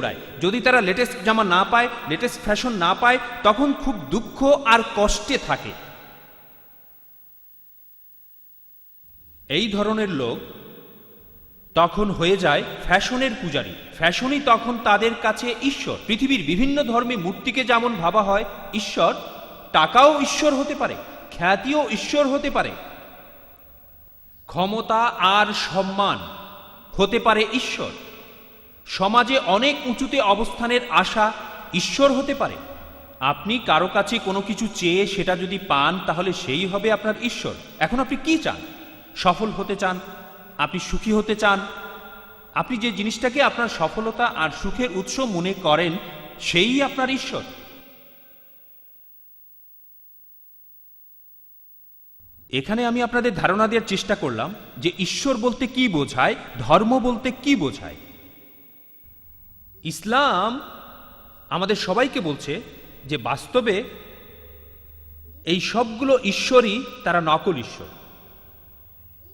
দৌড়ায়। যদি তারা লেটেস্ট জামা না পায়, লেটেস্ট ফ্যাশন না পায়, তখন খুব দুঃখ আর কষ্টে থাকে। এই ধরনের লোক তখন হয়ে যায় ফ্যাশনের পূজারী। ফ্যাশনই তখন তাদের কাছে ঈশ্বর। পৃথিবীর বিভিন্ন ধর্মে মূর্তিকে যেমন ভাবা হয় ঈশ্বর, টাকাও ঈশ্বর হতে পারে, খ্যাতিও ঈশ্বর হতে পারে, ক্ষমতা আর সম্মান হতে পারে ঈশ্বর, সমাজে অনেক উঁচুতে অবস্থানের আশা ঈশ্বর হতে পারে। আপনি কারো কাছে কোনো কিছু চেয়ে সেটা যদি পান, তাহলে সেই হবে আপনার ঈশ্বর। এখন আপনি কি চান? সফল হতে চান? আপনি সুখী হতে চান? আপনি যে জিনিসটাকে আপনার সফলতা আর সুখের উৎস মনে করেন, সেই আপনার ঈশ্বর। এখানে আমি আপনাদের ধারণা দেওয়ার চেষ্টা করলাম যে ঈশ্বর বলতে কি বোঝায়, ধর্ম বলতে কি বোঝায়। ইসলাম আমাদের সবাইকে বলছে যে বাস্তবে এই সবগুলো ঈশ্বরই তারা নকল ঈশ্বর।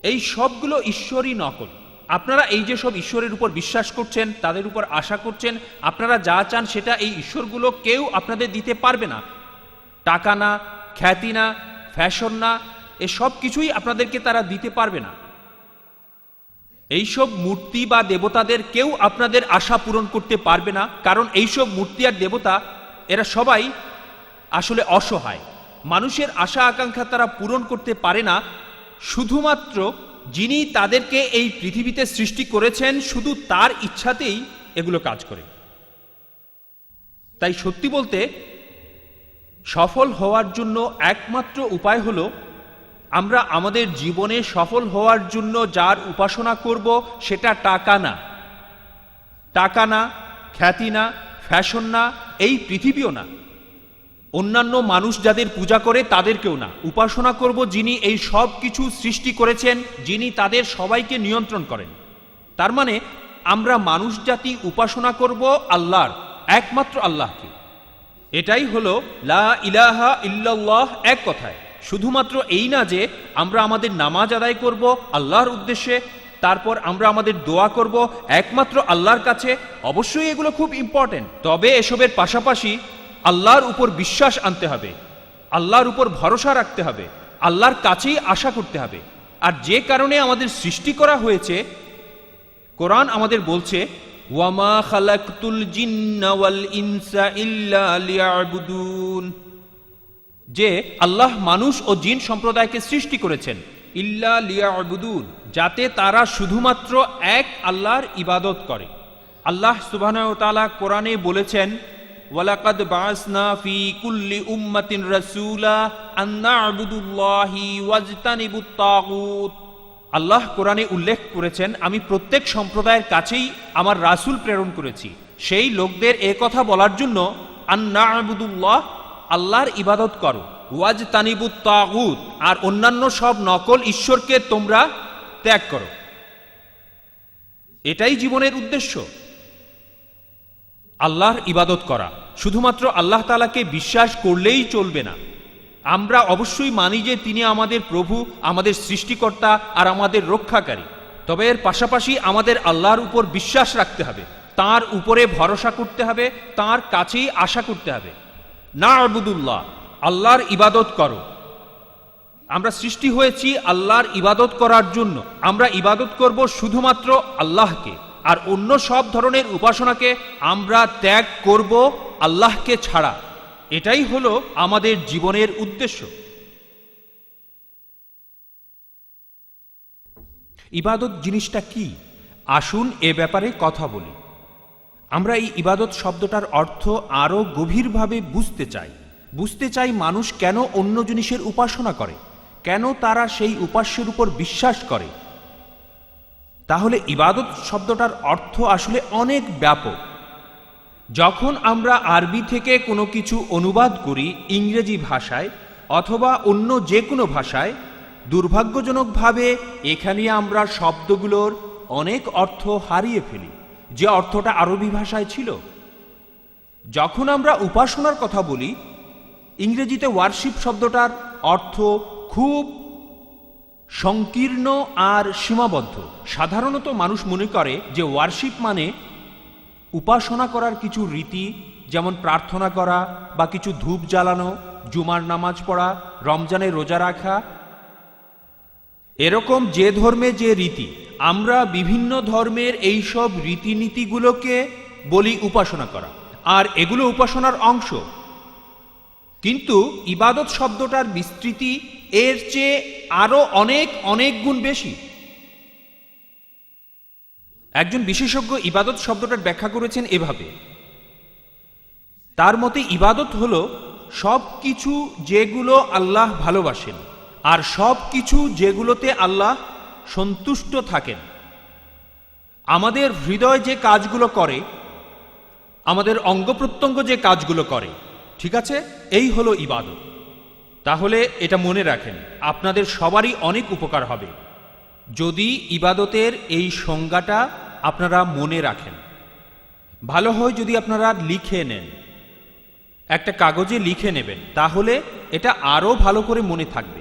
এই সবগুলো ঈশ্বরই নকল। আপনারা এই যে সব ঈশ্বরের উপর বিশ্বাস করছেন, তাদের উপর আশা করছেন, আপনারা যা চান সেটা এই ঈশ্বরগুলো কেউ আপনাদের দিতে পারবে না। টাকা না, খ্যাতি না, ফ্যাশন না, এসব কিছুই আপনাদেরকে তারা দিতে পারবে না। এইসব মূর্তি বা দেবতাদের কেউ আপনাদের আশা পূরণ করতে পারবে না, কারণ এইসব মূর্তি আর দেবতা এরা সবাই আসলে অসহায়। মানুষের আশা আকাঙ্ক্ষা তারা পূরণ করতে পারে না। শুধুমাত্র যিনি তাদেরকে এই পৃথিবীতে সৃষ্টি করেছেন, শুধু তার ইচ্ছাতেই এগুলো কাজ করে। তাই সত্যি বলতে সফল হওয়ার জন্য একমাত্র উপায় হলো আমরা আমাদের জীবনে সফল হওয়ার জন্য যার উপাসনা করব সেটা টাকা না, টাকা না, খ্যাতি না, ফ্যাশন না, এই পৃথিবীও না, অন্যান্য মানুষ যাদের পূজা করে তাদেরকেও না। উপাসনা করব যিনি এই সব কিছু সৃষ্টি করেছেন, যিনি তাদের সবাইকে নিয়ন্ত্রণ করেন। তার মানে আমরা মানুষ জাতি উপাসনা করব আল্লাহর, একমাত্র আল্লাহকে। এটাই হলো লা ইলাহা ইল্লাল্লাহ, এক কথায়। শুধুমাত্র এই না যে আমরা আমাদের নামাজ আদায় করব আল্লাহর উদ্দেশ্যে, তারপর আমরা আমাদের দোয়া করব একমাত্র আল্লাহর কাছে। অবশ্যই এগুলো খুব ইম্পর্টেন্ট, তবে এসবের পাশাপাশি আল্লাহর উপর বিশ্বাস আনতে হবে, আল্লাহর উপর ভরসা রাখতে হবে, আল্লাহর কাছেই আশা করতে হবে। আর যে কারণে আমাদের সৃষ্টি করা হয়েছে, কোরআন আমাদের বলছে ওয়ামা খালাকতুল জিন্না ওয়াল ইনসা ইল্লা লিয়াবুদুন, যে আল্লাহ মানুষ ও জিন সম্প্রদায়কে সৃষ্টি করেছেন ইল্লা লিয়াবুদুন, যাতে তারা শুধুমাত্র এক আল্লাহর ইবাদত করে। আল্লাহ সুবহানাহু ওয়া তাআলা কোরআনে বলেছেন ওয়ালাকাদ বাসনা ফি কুল্লি উম্মাতিন রাসূলা আন না'বুদুল্লাহি ওয়াজতানিবুত তাগুত। আল্লাহ কোরআনে উল্লেখ করেছেন, আমি প্রত্যেক সম্প্রদায়ের কাছেই আমার রাসূল প্রেরণ করেছি সেই লোকদের এ কথা বলার জন্য আন না'বুদুল্লাহ, আল্লাহর ইবাদত করো, ওয়াজতানিবুত তাগুত, আর অন্যান্য সব নকল ঈশ্বরকে তোমরা ত্যাগ করো। এটাই জীবনের উদ্দেশ্য, আল্লাহর ইবাদত করা। শুধুমাত্র আল্লাহ তাআলাকে বিশ্বাস করলেই চলবে না। আমরা অবশ্যই মানি যে তিনি আমাদের প্রভু, আমাদের সৃষ্টিকর্তা আর আমাদের রক্ষাকারী। তবে এর পাশাপাশি আমাদের আল্লাহর উপর বিশ্বাস রাখতে হবে, তার উপরে ভরসা করতে হবে, তার কাছেই আশা করতে হবে। না'বুদুল্লাহ, আল্লাহর ইবাদত করো। আমরা সৃষ্টি হয়েছি আল্লাহর ইবাদত করার জন্য। আমরা ইবাদত করব শুধুমাত্র আল্লাহকে, আর অন্য সব ধরনের উপাসনাকে আমরা ত্যাগ করব আল্লাহকে ছাড়া। এটাই হলো আমাদের জীবনের উদ্দেশ্য। ইবাদত জিনিসটা কি, আসুন এ ব্যাপারে কথা বলি। আমরা এই ইবাদত শব্দটার অর্থ আরও গভীরভাবে বুঝতে চাই মানুষ কেন অন্য জিনিসের উপাসনা করে, কেন তারা সেই উপাস্যের উপর বিশ্বাস করে। তাহলে ইবাদত শব্দটার অর্থ আসলে অনেক ব্যাপক। যখন আমরা আরবি থেকে কোনো কিছু অনুবাদ করি ইংরেজি ভাষায় অথবা অন্য যে কোনো ভাষায়, দুর্ভাগ্যজনকভাবে এখানে আমরা শব্দগুলোর অনেক অর্থ হারিয়ে ফেলি যে অর্থটা আরবি ভাষায় ছিল। যখন আমরা উপাসনার কথা বলি, ইংরেজিতে ওয়ারশিপ শব্দটার অর্থ খুব সংকীর্ণ আর সীমাবদ্ধ। সাধারণত মানুষ মনে করে যে ওয়ারশিপ মানে উপাসনা করার কিছু রীতি, যেমন প্রার্থনা করা বা কিছু ধূপ জ্বালানো, জুমার নামাজ পড়া, রমজানে রোজা রাখা, এরকম যে ধর্মে যে রীতি, আমরা বিভিন্ন ধর্মের এই সব রীতিনীতিগুলোকে বলি উপাসনা করা, আর এগুলো উপাসনার অংশ। কিন্তু ইবাদত শব্দটার বিস্তৃতি এর চেয়ে আরো অনেক অনেক গুণ বেশি। একজন বিশেষজ্ঞ ইবাদত শব্দটার ব্যাখ্যা করেছেন এভাবে, তার মতে ইবাদত হলো সব কিছু যেগুলো আল্লাহ ভালোবাসেন, আর সব কিছু যেগুলোতে আল্লাহ সন্তুষ্ট থাকেন। আমাদের হৃদয় যে কাজগুলো করে, আমাদের অঙ্গ প্রত্যঙ্গ যে কাজগুলো করে, ঠিক আছে, এই হলো ইবাদত। তাহলে এটা মনে রাখেন, আপনাদের সবারই অনেক উপকার হবে যদি ইবাদতের এই সংজ্ঞাটা আপনারা মনে রাখেন। ভালো হয় যদি আপনারা লিখে নেন, একটা কাগজে লিখে নেবেন, তাহলে এটা আরো ভালো করে মনে থাকবে।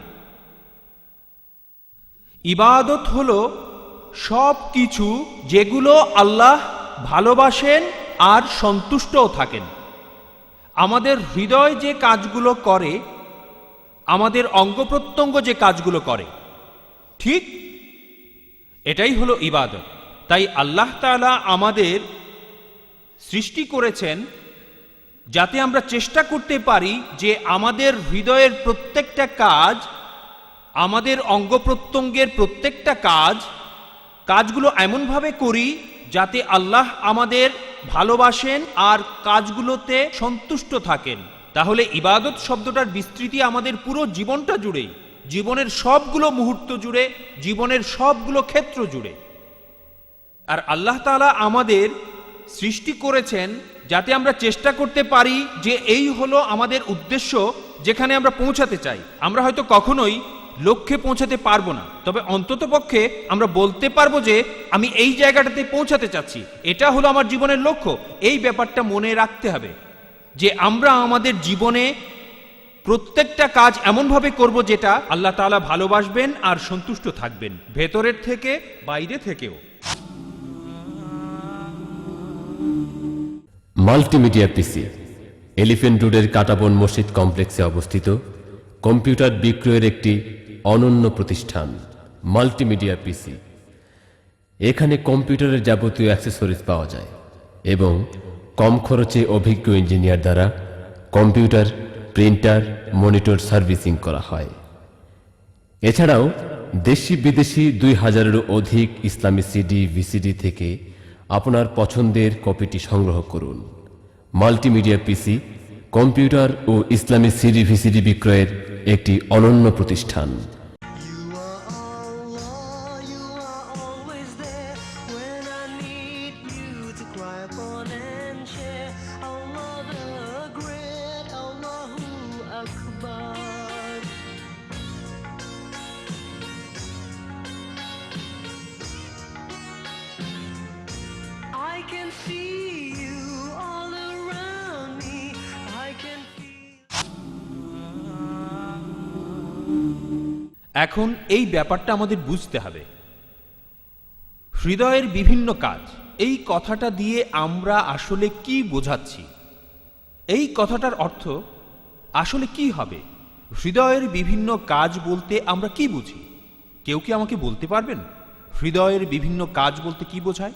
ইবাদত হলো সব কিছু যেগুলো আল্লাহ ভালোবাসেন আর সন্তুষ্টও থাকেন। আমাদের হৃদয় যে কাজগুলো করে, আমাদের অঙ্গ প্রত্যঙ্গ যে কাজগুলো করে, ঠিক এটাই হলো ইবাদত। তাই আল্লাহ তাআলা আমাদের সৃষ্টি করেছেন যাতে আমরা চেষ্টা করতে পারি যে আমাদের হৃদয়ের প্রত্যেকটা কাজ, আমাদের অঙ্গ প্রত্যঙ্গের প্রত্যেকটা কাজগুলো এমনভাবে করি যাতে আল্লাহ আমাদের ভালোবাসেন আর কাজগুলোতে সন্তুষ্ট থাকেন। তাহলে ইবাদত শব্দটার বিস্তৃতি আমাদের পুরো জীবনটা জুড়েই, জীবনের সবগুলো মুহূর্ত জুড়ে, জীবনের সবগুলো ক্ষেত্র জুড়ে। আর আল্লাহ তাআলা আমাদের সৃষ্টি করেছেন যাতে আমরা চেষ্টা করতে পারি যে এই হলো আমাদের উদ্দেশ্য, যেখানে আমরা পৌঁছাতে চাই। আমরা হয়তো কখনোই লক্ষ্যে পৌঁছাতে পারবো না, তবে অন্ততপক্ষে আমরা বলতে পারবো যে আমি এই জায়গাটাতে পৌঁছাতে চাচ্ছি, এটা হলো আমার জীবনের লক্ষ্য। এই ব্যাপারটা মনে রাখতে হবে যে আমরা আমাদের জীবনে প্রত্যেকটা কাজ এমনভাবে করব যেটা আল্লাহ তাআলা ভালোবাসবেন আর সন্তুষ্ট থাকবেন, ভেতরের থেকে বাইরে থেকেও। মাল্টিমিডিয়া পিসি এলিফ্যান্ট রোডের কাটাবন মসজিদ কমপ্লেক্সে অবস্থিত কম্পিউটার বিক্রয়ের একটি অনন্য প্রতিষ্ঠান মাল্টিমিডিয়া পিসি। এখানে কম্পিউটারের যাবতীয় অ্যাক্সেসরিজ পাওয়া যায় এবং কম খরচে অভিজ্ঞ ইঞ্জিনিয়ার দ্বারা কম্পিউটার, প্রিন্টার, মনিটর সার্ভিসিং করা হয়। এছাড়াও দেশি বিদেশি 2000-এরও অধিক ইসলামী সিডি, ভিসিডি থেকে আপনার পছন্দের কপিটি সংগ্রহ করুন। মাল্টিমিডিয়া পিসি কম্পিউটার ও ইসলামী সিডি, ভিসিডি বিক্রয়ের একটি অনন্য প্রতিষ্ঠান। I can see you all around me. I can feel. এখন এই ব্যাপারটা আমাদের বুঝতে হবে, হৃদয়ের বিভিন্ন কাজ, এই কথাটা দিয়ে আমরা আসলে কি বোঝাচ্ছি? এই কথাটার অর্থ আসলে কি হবে? হৃদয়ের বিভিন্ন কাজ বলতে আমরা কি বুঝি? কেউ কি আমাকে বলতে পারবেন হৃদয়ের বিভিন্ন কাজ বলতে কি বোঝায়?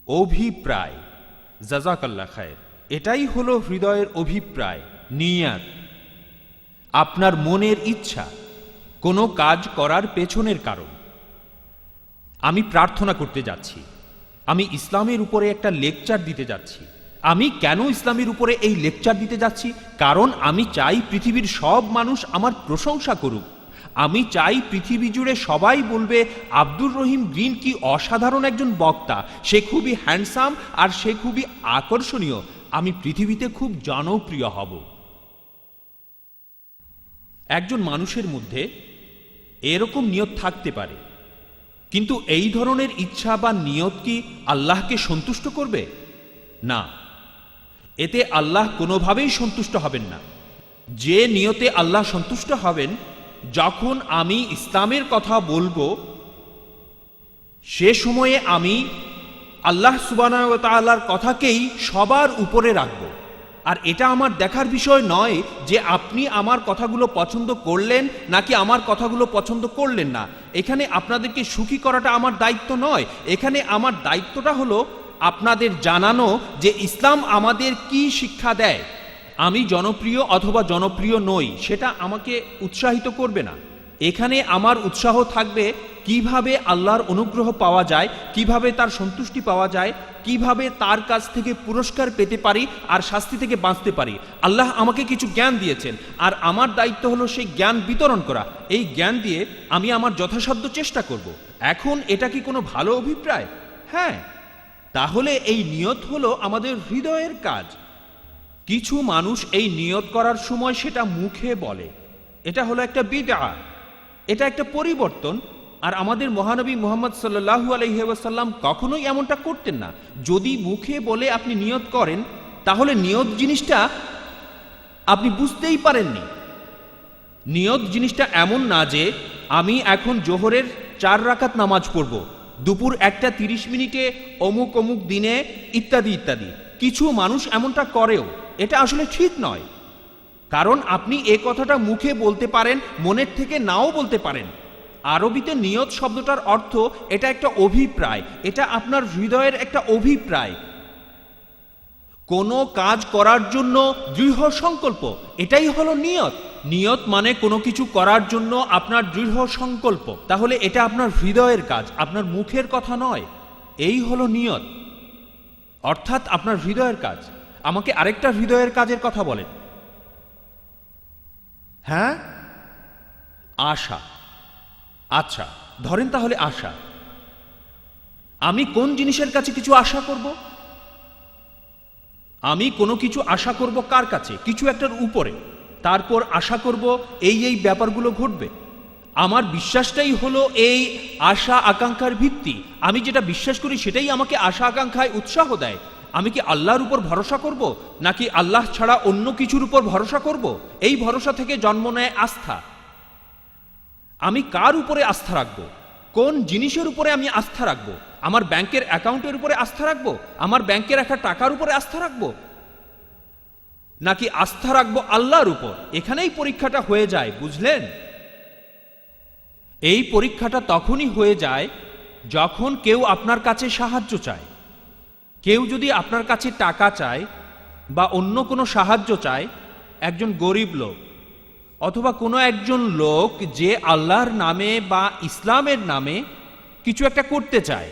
অভিপ্রায়, জাযাকাল্লাহ খায়ের, এটাই হলো হৃদয়ের অভিপ্রায়, নিয়াত, আপনার মনের ইচ্ছা, কোনো কাজ করার পেছনের কারণ। আমি প্রার্থনা করতে যাচ্ছি, আমি ইসলামের উপরে একটা লেকচার দিতে যাচ্ছি। আমি কেন ইসলামের উপরে এই লেকচার দিতে যাচ্ছি? কারণ আমি চাই পৃথিবীর সব মানুষ আমার প্রশংসা করুক। আমি চাই পৃথিবী জুড়ে সবাই বলবে আব্দুর রহিম গ্রিন কি অসাধারণ একজন বক্তা, সে খুবই হ্যান্ডসাম আর সে খুবই আকর্ষণীয়, আমি পৃথিবীতে খুব জনপ্রিয় হব। একজন মানুষের মধ্যে এরকম নিয়ত থাকতে পারে, কিন্তু এই ধরনের ইচ্ছা বা নিয়ত কি আল্লাহকে সন্তুষ্ট করবে? না, এতে আল্লাহ কোনোভাবেই সন্তুষ্ট হবেন না। যে নিয়তে আল্লাহ সন্তুষ্ট হবেন, যখন আমি ইসলামের কথা বলবো সে সময়ে আমি আল্লাহ সুবহানাহু ওয়া তাআলার কথাকেই সবার উপরে রাখব। আর এটা আমার দেখার বিষয় নয় যে আপনি আমার কথাগুলো পছন্দ করলেন নাকি আমার কথাগুলো পছন্দ করলেন না। এখানে আপনাদেরকে সুখী করাটা আমার দায়িত্ব নয়। এখানে আমার দায়িত্বটা হলো আপনাদের জানানো যে ইসলাম আমাদের কি শিক্ষা দেয়। আমি জনপ্রিয় অথবা জনপ্রিয় নই সেটা আমাকে উৎসাহিত করবে না। এখানে আমার উৎসাহ থাকবে কিভাবে আল্লাহর অনুগ্রহ পাওয়া যায়, কিভাবে তার সন্তুষ্টি পাওয়া যায়, কিভাবে তার কাছ থেকে পুরস্কার পেতে পারি আর শাস্তি থেকে বাঁচতে পারি। আল্লাহ আমাকে কিছু জ্ঞান দিয়েছেন আর আমার দায়িত্ব হলো সেই জ্ঞান বিতরণ করা। এই জ্ঞান দিয়ে আমি আমার যথাসাধ্য চেষ্টা করব। এখন এটা কি কোনো ভালো অভিপ্রায়? হ্যাঁ, তাহলে এই নিয়ত হলো আমাদের হৃদয়ের কাজ। কিছু মানুষ এই নিয়ত করার সময় সেটা মুখে বলে, এটা হলো একটা বিদআ, এটা একটা পরিবর্তন। আর আমাদের মহানবী মুহাম্মদ সাল্লাল্লাহু আলাইহি ওয়াসাল্লাম কখনোই এমনটা করতেন না। যদি মুখে বলে আপনি নিয়ত করেন তাহলে নিয়ত জিনিসটা আপনি বুঝতেই পারেননি। নিয়ত জিনিসটা এমন না যে আমি এখন জোহরের 4 রাকাত নামাজ পড়ব, দুপুর 1:30 অমুক অমুক দিনে, ইত্যাদি ইত্যাদি। কিছু মানুষ এমনটা করেও, এটা আসলে ঠিক নয়। কারণ আপনি এ কথাটা মুখে বলতে পারেন, মনের থেকে নাও বলতে পারেন। আরবিতে নিয়ত শব্দটার অর্থ এটা একটা অভিপ্রায়, এটা আপনার হৃদয়ের একটা অভিপ্রায়। কোনো কাজ করার জন্য দৃঢ় সংকল্প, এটাই হলো নিয়ত। নিয়ত মানে কোনো কিছু করার জন্য আপনার দৃঢ় সংকল্প। তাহলে এটা আপনার হৃদয়ের কাজ, আপনার মুখের কথা নয়। এই হলো নিয়ত, অর্থাৎ আপনার হৃদয়ের কাজ। আমাকে আরেকটা হৃদয়ের কাজের কথা বলেন। হ্যাঁ, আশা। আচ্ছা, ধরেন তাহলে আশা। আমি কোন জিনিসের কাছে কিছু আশা করব? আমি কোনো কিছু আশা করব কার কাছে? কিছু একটার উপরে। তারপর আশা করব এই ব্যাপারগুলো ঘটবে। আমার বিশ্বাসটাই হলো এই আশা আকাঙ্ক্ষার ভিত্তি। আমি যেটা বিশ্বাস করি সেটাই আমাকে আশা আকাঙ্ক্ষায় উৎসাহ দেয়। আমি কি আল্লাহর উপর ভরসা করব নাকি আল্লাহ ছাড়া অন্য কিছুর উপর ভরসা করব? এই ভরসা থেকে জন্ম নেয় আস্থা। আমি কার উপরে আস্থা রাখব? কোন জিনিসের উপরে আমি আস্থা রাখব? আমার ব্যাংকের অ্যাকাউন্টের উপরে আস্থা রাখব? আমার ব্যাংকে রাখা টাকার উপরে আস্থা রাখব? নাকি আস্থা রাখব আল্লাহর উপর? এখানেই পরীক্ষাটা হয়ে যায়, বুঝলেন? এই পরীক্ষাটা তখনই হয়ে যায় যখন কেউ আপনার কাছে সাহায্য চায়। কেউ যদি আপনার কাছে টাকা চায় বা অন্য কোনো সাহায্য চায়, একজন গরিব লোক অথবা কোনো একজন লোক যে আল্লাহর নামে বা ইসলামের নামে কিছু একটা করতে চায়,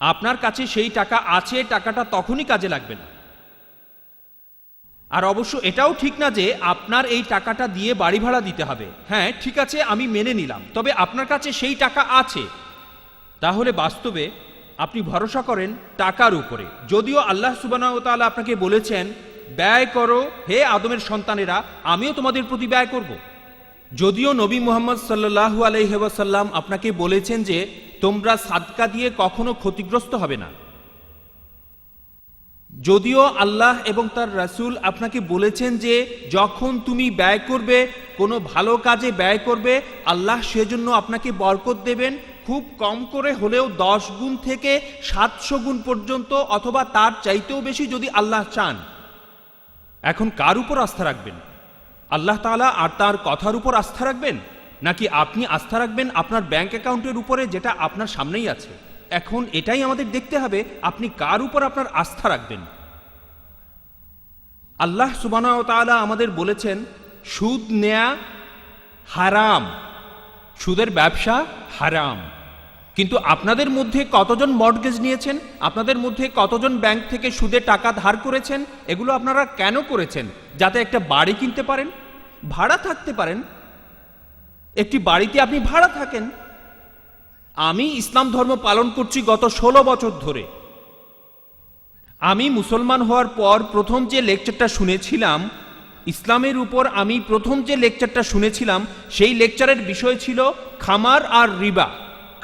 আপনার কাছে সেই টাকা আছে, টাকাটা তখনই কাজে লাগবে না। আর অবশ্য এটাও ঠিক না যে আপনার এই টাকাটা দিয়ে বাড়ি ভাড়া দিতে হবে। হ্যাঁ, ঠিক আছে, আমি মেনে নিলাম, তবে আপনার কাছে সেই টাকা আছে। তাহলে বাস্তবে আপনি ভরসা করেন টাকার উপরে। যদিও আল্লাহ সুবহানাহু ওয়া তাআলা আপনাকে বলেছেন, ব্যয় করো হে আদমের সন্তানেরা, আমিও তোমাদের প্রতি ব্যয় করব। যদিও নবী মুহাম্মদ সাল্লাল্লাহু আলাইহি ওয়াসাল্লাম আপনাকে বলেছেন যে তোমরা সাদকা দিয়ে কখনো ক্ষতিগ্রস্ত হবে না। যদিও আল্লাহ এবং তার রাসূল আপনাকে বলেছেন যে যখন তুমি ব্যয় করবে, কোনো ভালো কাজে ব্যয় করবে, আল্লাহ সেজন্য আপনাকে বরকত দেবেন, খুব কম করে হলেও 10 গুণ থেকে 700 গুণ পর্যন্ত, অথবা তার চাইতেও বেশি যদি আল্লাহ চান। এখন কার উপর আস্থা রাখবেন? আল্লাহ তাআলা আর তার কথার উপর আস্থা রাখবেন, নাকি আপনি আস্থা রাখবেন আপনার ব্যাংক অ্যাকাউন্টের উপরে যেটা আপনার সামনেই আছে? এখন এটাই আমাদের দেখতে হবে, আপনি কার উপর আপনার আস্থা রাখবেন। আল্লাহ সুবহানাহু ওয়া তাআলা আমাদের বলেছেন সুদ নেয়া হারাম, সুদের ব্যবসা হারাম। কিন্তু আপনাদের মধ্যে কতজন মর্টগেজ নিয়েছেন? আপনাদের মধ্যে কতজন ব্যাংক থেকে সুদে টাকা ধার করেছেন? এগুলো আপনারা কেন করেছেন? যাতে একটা বাড়ি কিনতে পারেন, ভাড়া থাকতে পারেন। একটি বাড়িতে আপনি ভাড়া থাকেন। আমি ইসলাম ধর্ম পালন করছি গত 16 বছর ধরে। আমি মুসলমান হওয়ার পর প্রথম যে লেকচারটা শুনেছিলাম ইসলামের উপর, আমি প্রথম যে লেকচারটা শুনেছিলাম সেই লেকচারের বিষয় ছিল খামার আর রিবা।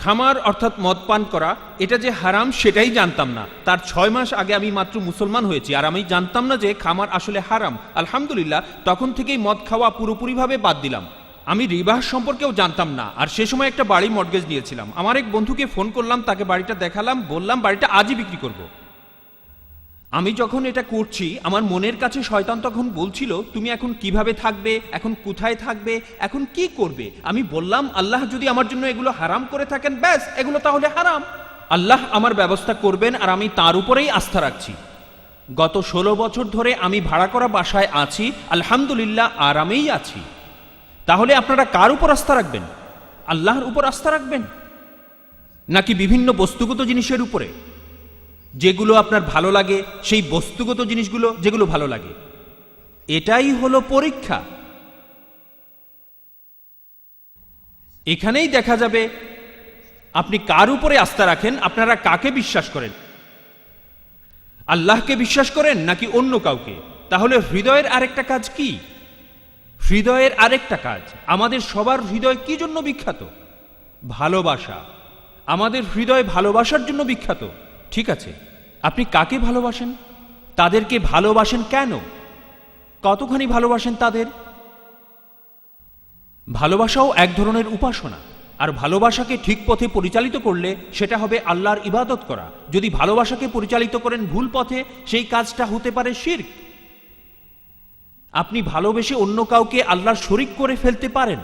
খামার অর্থাৎ মদ পান করা, এটা যে হারাম সেটাই জানতাম না। তার 6 মাস আগে আমি মাত্র মুসলমান হয়েছি, আর আমি জানতাম না যে খামার আসলে হারাম। আলহামদুলিল্লাহ, তখন থেকেই মদ খাওয়া পুরোপুরিভাবে বাদ দিলাম। আমি রিবা সম্পর্কেও জানতাম না, আর সে সময় একটা বাড়ি মর্টগেজ নিয়েছিলাম। আমার এক বন্ধুকে ফোন করলাম, তাকে বাড়িটা দেখালাম, বললাম বাড়িটা আজই বিক্রি করব। আমি যখন এটা করছি, আমার মনের কাছে শয়তান তখন বলছিল, তুমি এখন কিভাবে থাকবে, এখন কোথায় থাকবে, এখন কি করবে। আমি বললাম, আল্লাহ যদি আমার জন্য এগুলো হারাম করে থাকেন, ব্যাস এগুলো তাহলে হারাম। আল্লাহ আমার ব্যবস্থা করবেন, আর আমি তার উপরেই আস্থা রাখছি। গত 16 বছর ধরে আমি ভাড়া করা বাসায় আছি, আলহামদুলিল্লাহ আরামেই আছি। তাহলে আপনারা কার উপর আস্থা রাখবেন? আল্লাহর উপর আস্থা রাখবেন, নাকি বিভিন্ন বস্তুগত জিনিসের উপরে? যেগুলো আপনার ভালো লাগে, সেই বস্তুগত জিনিসগুলো যেগুলো ভালো লাগে, এটাই হলো পরীক্ষা। এখানেই দেখা যাবে আপনি কার উপরে আস্থা রাখেন, আপনারা কাকে বিশ্বাস করেন। আল্লাহকে বিশ্বাস করেন নাকি অন্য কাউকে? তাহলে হৃদয়ের আরেকটা কাজ কি? হৃদয়ের আরেকটা কাজ, আমাদের সবার হৃদয় কি জন্য বিখ্যাত? ভালোবাসা। আমাদের হৃদয় ভালোবাসার জন্য বিখ্যাত। ঠিক আছে, আপনি কাকে ভালোবাসেন? তাদেরকে ভালোবাসেন কেন? কতখানি ভালোবাসেন তাদের? ভালোবাসাও এক ধরনের উপাসনা, আর ভালোবাসাকে ঠিক পথে পরিচালিত করলে সেটা হবে আল্লাহর ইবাদত করা। যদি ভালোবাসাকে পরিচালিত করেন ভুল পথে, সেই কাজটা হতে পারে শিরক। আপনি ভালোবেসে অন্য কাউকে আল্লাহর শরীক করে ফেলতে পারেন।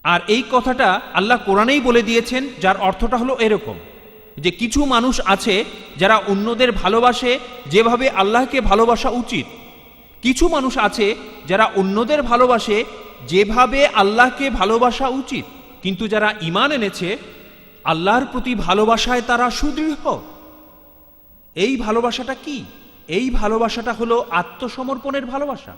আর এই কথাটা আল্লাহ কোরআনেই বলে দিয়েছেন, যার অর্থটা হলো এরকম যে কিছু মানুষ আছে যারা অন্যদের ভালোবাসে যেভাবে আল্লাহকে ভালোবাসা উচিত, কিছু মানুষ আছে যারা অন্যদের ভালোবাসে যেভাবে আল্লাহকে ভালোবাসা উচিত। কিন্তু যারা ঈমান এনেছে, আল্লাহর প্রতি ভালোবাসায় তারা সুদৃঢ়। এই ভালোবাসাটা কি? এই ভালোবাসাটা হলো আত্মসমর্পণের ভালোবাসা।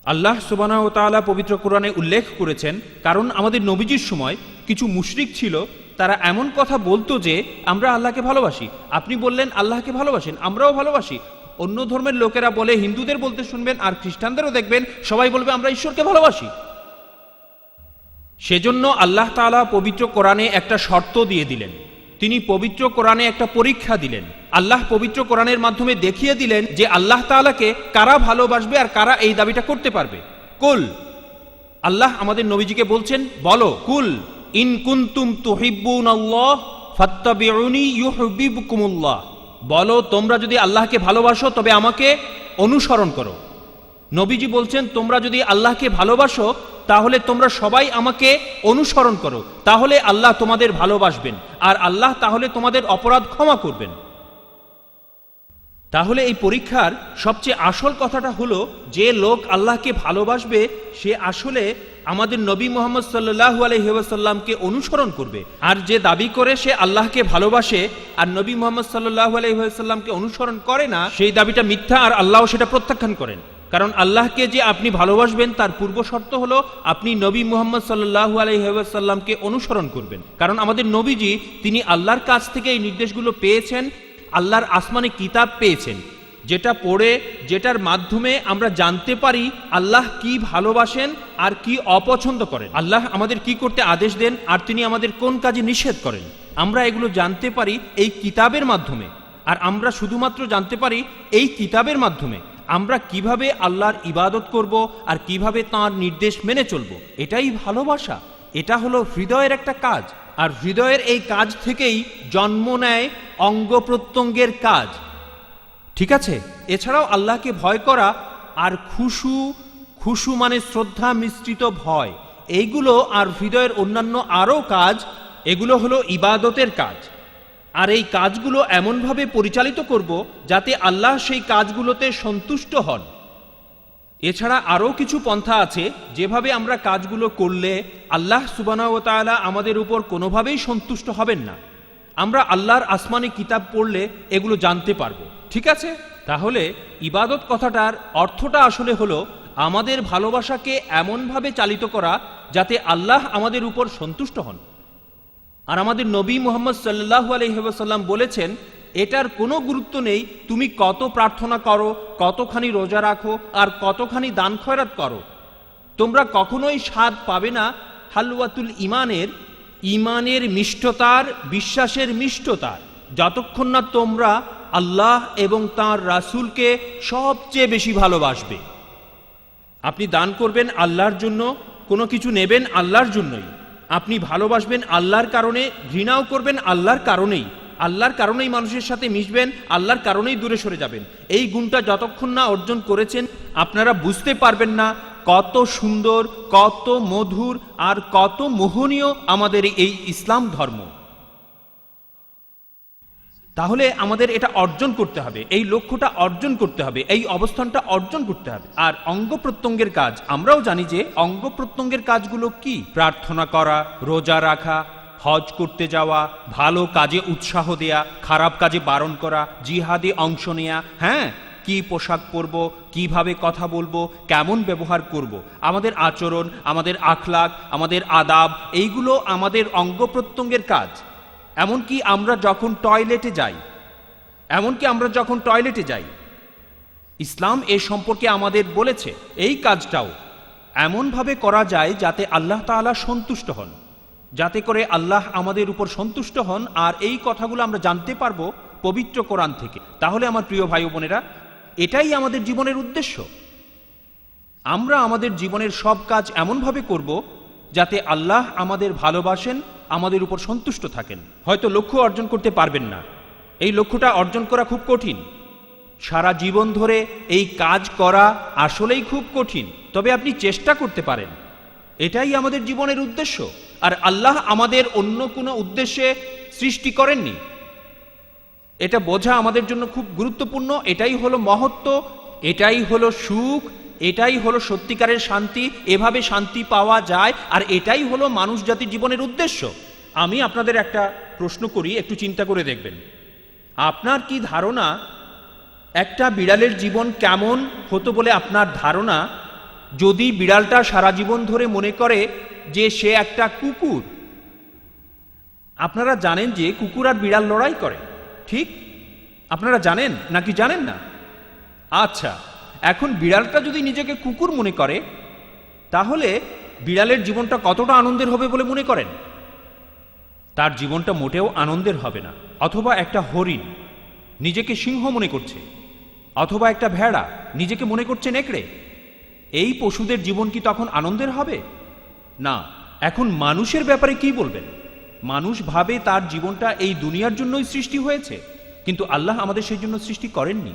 আল্লাহ সুবহানাহু ওয়া তাআলা পবিত্র কোরআনে উল্লেখ করেছেন, কারণ আমাদের নবীজির সময় কিছু মুশরিক ছিল, তারা এমন কথা বলতো যে আমরা আল্লাহকে ভালোবাসি। আপনি বললেন আল্লাহকে ভালোবাসেন, আমরাও ভালোবাসি। অন্য ধর্মের লোকেরা বলে, হিন্দুদের বলতে শুনবেন আর খ্রিস্টানদেরও দেখবেন, সবাই বলবে আমরা ঈশ্বরকে ভালোবাসি। সেজন্য আল্লাহ তাআলা পবিত্র কোরআনে একটা শর্ত দিয়ে দিলেন। তিনি পবিত্র কোরআনে একটা পরীক্ষা দিলেন। আল্লাহ পবিত্র কোরআনের মাধ্যমে দেখিয়ে দিলেন যে আল্লাহ তাআলাকে কারা ভালোবাসবে আর কারা এই দাবিটা করতে পারবে। কুল, আল্লাহ আমাদের নবীজিকে বলছেন, বলো, কুল ইন কুনতুম তুহিব্বুনাল্লাহ ফাত্তাবিউনি ইউহিব্বুকুমুল্লাহ। বলো, তোমরা যদি আল্লাহকে ভালোবাসো তবে আমাকে অনুসরণ করো। নবীজি বলছেন, তোমরা যদি আল্লাহকে ভালোবাসো তাহলে তোমরা সবাই আমাকে অনুসরণ করো, তাহলে আল্লাহ তোমাদের ভালোবাসবেন, আর আল্লাহ তাহলে তোমাদের অপরাধ ক্ষমা করবেন। তাহলে এই পরীক্ষার সবচেয়ে আসল কথাটা হলো, যে লোক আল্লাহকে ভালোবাসবে সে আসলে আমাদের নবী মুহাম্মদ সাল্লাল্লাহু আলাইহি ওয়াসাল্লামকে অনুসরণ করবে। আর যে দাবি করে সে আল্লাহকে ভালোবাসে আর নবী মুহাম্মদ সাল্লাল্লাহু আলাইহি ওয়াসাল্লামকে অনুসরণ করে না, সেই দাবিটা মিথ্যা, আর আল্লাহও সেটা প্রত্যাখ্যান করেন। কারণ আল্লাহকে যে আপনি ভালোবাসবেন তার পূর্ব শর্ত হলো আপনি নবী মুহাম্মদ সাল্লাল্লাহু আলাইহি ওয়াসাল্লামকে অনুসরণ করবেন। কারণ আমাদের নবীজি তিনি আল্লাহর কাছ থেকে এই নির্দেশগুলো পেয়েছেন, আল্লাহর আসমানে কিতাব পেয়েছেন, যেটা পড়ে, যেটার মাধ্যমে আমরা জানতে পারি আল্লাহ কি ভালোবাসেন আর কি অপছন্দ করেন, আল্লাহ আমাদের কি করতে আদেশ দেন আর তিনি আমাদের কোন কাজে নিষেধ করেন। আমরা এগুলো জানতে পারি এই কিতাবের মাধ্যমে। আর আমরা শুধুমাত্র জানতে পারি এই কিতাবের মাধ্যমে আমরা কিভাবে আল্লাহর ইবাদত করব আর কিভাবে তাঁর নির্দেশ মেনে চলব। এটাই ভালোবাসা, এটা হলো হৃদয়ের একটা কাজ। আর হৃদয়ের এই কাজ থেকেই জন্ম নেয় অঙ্গ প্রত্যঙ্গের কাজ। ঠিক আছে, এছাড়াও আল্লাহকে ভয় করা আর খুশু মানে শ্রদ্ধা মিশ্রিত ভয়, এইগুলো আর হৃদয়ের অন্যান্য আরও কাজ, এগুলো হলো ইবাদতের কাজ। আর এই কাজগুলো এমনভাবে পরিচালিত করব যাতে আল্লাহ সেই কাজগুলোতে সন্তুষ্ট হন। এছাড়া আরও কিছু পন্থা আছে যেভাবে আমরা কাজগুলো করলে আল্লাহ সুবহানাহু ওয়া তাআলা আমাদের উপর কোনোভাবেই সন্তুষ্ট হবেন না। আমরা আল্লাহর আসমানি কিতাব পড়লে এগুলো জানতে পারবো। ঠিক আছে, তাহলে ইবাদত কথাটার অর্থটা আসলে হলো আমাদের ভালোবাসাকে এমনভাবে চালিত করা যাতে আল্লাহ আমাদের উপর সন্তুষ্ট হন। আর আমাদের নবী মুহাম্মদ সাল্লাল্লাহু আলাইহি ওয়াসাল্লাম বলেছেন, এটার কোনো গুরুত্ব নেই তুমি কত প্রার্থনা করো, কতখানি রোজা রাখো আর কতখানি দান খয়রাত করো, তোমরা কখনোই স্বাদ পাবে না হালওয়াতুল ইমানের মিষ্টতার, বিশ্বাসের মিষ্টতার, যতক্ষণ না তোমরা আল্লাহ এবং তাঁর রাসূলকে সবচেয়ে বেশি ভালোবাসবে। আপনি দান করবেন আল্লাহর জন্য, কোনো কিছু নেবেন আল্লাহর জন্যই, আপনি ভালোবাসবেন আল্লাহর কারণে, ঘৃণাও করবেন আল্লাহর কারণেই, আল্লাহর কারণেই মানুষের সাথে মিশবেন, আল্লাহর কারণেই দূরে সরে যাবেন। এই গুণটা যতক্ষণ না অর্জন করেছেন আপনারা বুঝতে পারবেন না কত সুন্দর, কত মধুর আর কত মোহনীয় আমাদের এই ইসলাম ধর্ম। তাহলে আমাদের এটা অর্জন করতে হবে, এই লক্ষ্যটা অর্জন করতে হবে, এই অবস্থানটা অর্জন করতে হবে। আর অঙ্গ প্রত্যঙ্গের কাজ, আমরাও জানি যে অঙ্গ প্রত্যঙ্গের কাজগুলো কি? প্রার্থনা করা, রোজা রাখা, হজ করতে যাওয়া, ভালো কাজে উৎসাহ দেয়া, খারাপ কাজে বারণ করা, জিহাদে অংশ নেয়া, হ্যাঁ, কি পোশাক পরবো, কিভাবে কথা বলবো, কেমন ব্যবহার করব, আমাদের আচরণ, আমাদের আখলাক, আমাদের আদাব, এইগুলো আমাদের অঙ্গ প্রত্যঙ্গের কাজ। এমনকি আমরা যখন টয়লেটে যাই, ইসলাম এ সম্পর্কে আমাদের বলেছে এই কাজটাও এমনভাবে করা যায় যাতে আল্লাহ তাআলা সন্তুষ্ট হন, যাতে করে আল্লাহ আমাদের উপর সন্তুষ্ট হন। আর এই কথাগুলো আমরা জানতে পারবো পবিত্র কোরআন থেকে। তাহলে আমার প্রিয় ভাই বোনেরা, এটাই আমাদের জীবনের উদ্দেশ্য। আমরা আমাদের জীবনের সব কাজ এমনভাবে করব যাতে আল্লাহ আমাদের ভালোবাসেন, আমাদের উপর সন্তুষ্ট থাকেন। হয়তো লক্ষ্য অর্জন করতে পারবেন না, এই লক্ষ্যটা অর্জন করা খুব কঠিন, সারা জীবন ধরে এই কাজ করা আসলেই খুব কঠিন, তবে আপনি চেষ্টা করতে পারেন। এটাই আমাদের জীবনের উদ্দেশ্য। আর আল্লাহ আমাদের অন্য কোনো উদ্দেশ্যে সৃষ্টি করেননি, এটা বোঝা আমাদের জন্য খুব গুরুত্বপূর্ণ। এটাই হলো মহত্ব, এটাই হলো সুখ, এটাই হলো সত্যিকারের শান্তি। এভাবে শান্তি পাওয়া যায়, আর এটাই হলো মানুষ জাতির জীবনের উদ্দেশ্য। আমি আপনাদের একটা প্রশ্ন করি, একটু চিন্তা করে দেখবেন। আপনার কি ধারণা একটা বিড়ালের জীবন কেমন হতো বলে আপনার ধারণা যদি বিড়ালটা সারা জীবন ধরে মনে করে যে সে একটা কুকুর? আপনারা জানেন যে কুকুর আর বিড়াল লড়াই করে, ঠিক? আপনারা জানেন নাকি জানেন না? আচ্ছা, এখন বিড়ালটা যদি নিজেকে কুকুর মনে করে, তাহলে বিড়ালের জীবনটা কতটা আনন্দের হবে বলে মনে করেন? তার জীবনটা মোটেও আনন্দের হবে না। অথবা একটা হরিণ নিজেকে সিংহ মনে করছে, অথবা একটা ভেড়া নিজেকে মনে করছে নেকড়ে। এই পশুদের জীবন কি তখন আনন্দের হবে? না। এখন মানুষের ব্যাপারে কি বলবেন? মানুষ ভাবে তার জীবনটা এই দুনিয়ার জন্যই সৃষ্টি হয়েছে, কিন্তু আল্লাহ আমাদের সেই জন্য সৃষ্টি করেননি।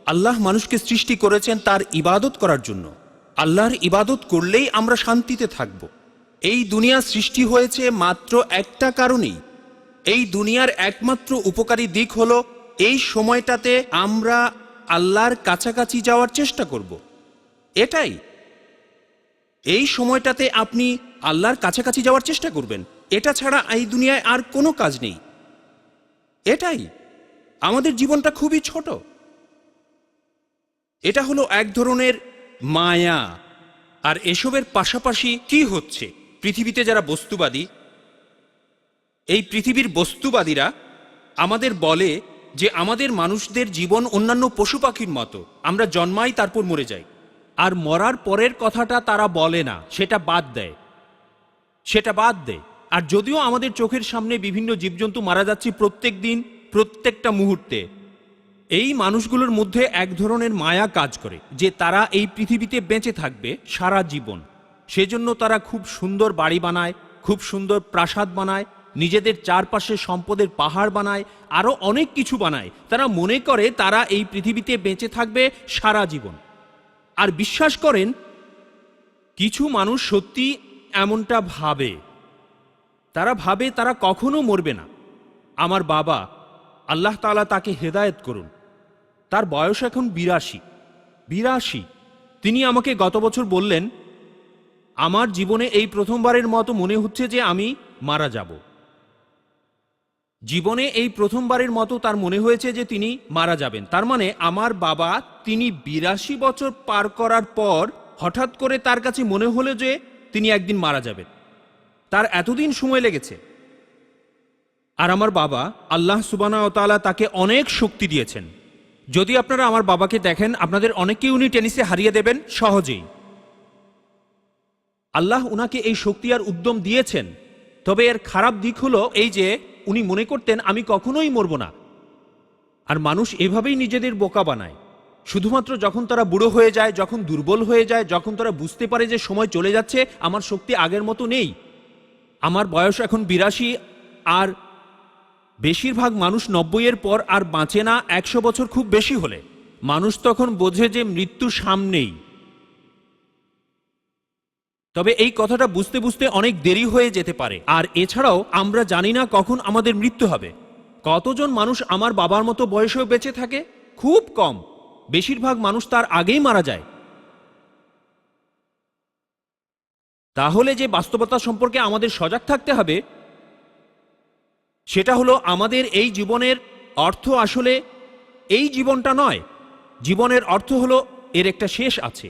আল্লাহ মানুষকে সৃষ্টি করেছেন তার ইবাদত করার জন্য। আল্লাহর ইবাদত করলেই আমরা শান্তিতে থাকব। এই দুনিয়া সৃষ্টি হয়েছে মাত্র একটা কারণেই। এই দুনিয়ার একমাত্র উপকারী দিক হলো এই সময়টাতে আমরা আল্লাহর কাছাকাছি যাওয়ার চেষ্টা করব। এটাই, এই সময়টাতে আপনি আল্লাহর কাছাকাছি যাওয়ার চেষ্টা করবেন। এটা ছাড়া এই দুনিয়ায় আর কোনো কাজ নেই। এটাই আমাদের জীবনটা খুবই ছোট। এটা হলো এক ধরনের মায়া। আর এসবের পাশাপাশি কি হচ্ছে? পৃথিবীতে যারা বস্তুবাদী, এই পৃথিবীর বস্তুবাদীরা আমাদের বলে যে আমাদের মানুষদের জীবন অন্যান্য পশু পাখির মতো, আমরা জন্মাই তারপর মরে যাই। আর মরার পরের কথাটা তারা বলে না, সেটা বাদ দেয়। আর যদিও আমাদের চোখের সামনে বিভিন্ন জীবজন্তু মারা যাচ্ছে প্রত্যেক দিন, প্রত্যেকটা মুহূর্তে, এই মানুষগুলোর মধ্যে এক ধরনের মায়া কাজ করে যে তারা এই পৃথিবীতে বেঁচে থাকবে সারা জীবন। সেজন্য তারা খুব সুন্দর বাড়ি বানায়, খুব সুন্দর প্রাসাদ বানায়, নিজেদের চারপাশে সম্পদের পাহাড় বানায়, আরও অনেক কিছু বানায়। তারা মনে করে তারা এই পৃথিবীতে বেঁচে থাকবে সারা জীবন। আর বিশ্বাস করেন, কিছু মানুষ সত্যি এমনটা ভাবে। তারা ভাবে তারা কখনো মরবে না। আমার বাবা, আল্লাহ তাআলা তাকে হেদায়েত করুন, তার বয়স এখন 82। তিনি আমাকে গত বছর বললেন, আমার জীবনে এই প্রথমবারের মতো মনে হচ্ছে যে আমি মারা যাব। জীবনে এই প্রথমবারের মতো তার মনে হয়েছে যে তিনি মারা যাবেন। তার মানে আমার বাবা, তিনি 82 বছর পার করার পর হঠাৎ করে তার কাছে মনে হলো যে তিনি একদিন মারা যাবেন। তার এতদিন সময় লেগেছে। আর আমার বাবা, আল্লাহ সুবহানাহু ওয়া তাআলা তাকে অনেক শক্তি দিয়েছেন। যদি আপনারা আমার বাবাকে দেখেন, আপনাদের অনেকেই উনি টেনিসে হারিয়ে দেবেন সহজেই। আল্লাহ উনাকে এই শক্তি আর উদ্যম দিয়েছেন। তবে এর খারাপ দিক হলো এই যে উনি মনে করতেন আমি কখনোই মরব না। আর মানুষ এভাবেই নিজেদের বোকা বানায়। শুধুমাত্র যখন তারা বুড়ো হয়ে যায়, যখন দুর্বল হয়ে যায়, যখন তারা বুঝতে পারে যে সময় চলে যাচ্ছে, আমার শক্তি আগের মতো নেই, আমার বয়স এখন 82, আর বেশিরভাগ মানুষ 90-এর পর আর বাঁচে না, 100 বছর খুব বেশি হলে। মানুষ তখন বোঝে যে মৃত্যু সামনেই। তবে এই কথাটা বুঝতে বুঝতে অনেক দেরি হয়ে যেতে পারে। আর এছাড়াও আমরা জানি না কখন আমাদের মৃত্যু হবে। কতজন মানুষ আমার বাবার মতো বয়সেও বেঁচে থাকে? খুব কম। বেশিরভাগ মানুষ তার আগেই মারা যায়। তাহলে যে বাস্তবতা সম্পর্কে আমাদের সজাগ থাকতে হবে সেটা হলো আমাদের এই জীবনের অর্থ আসলে এই জীবনটা নয়। জীবনের অর্থ হলো এর একটা শেষ আছে।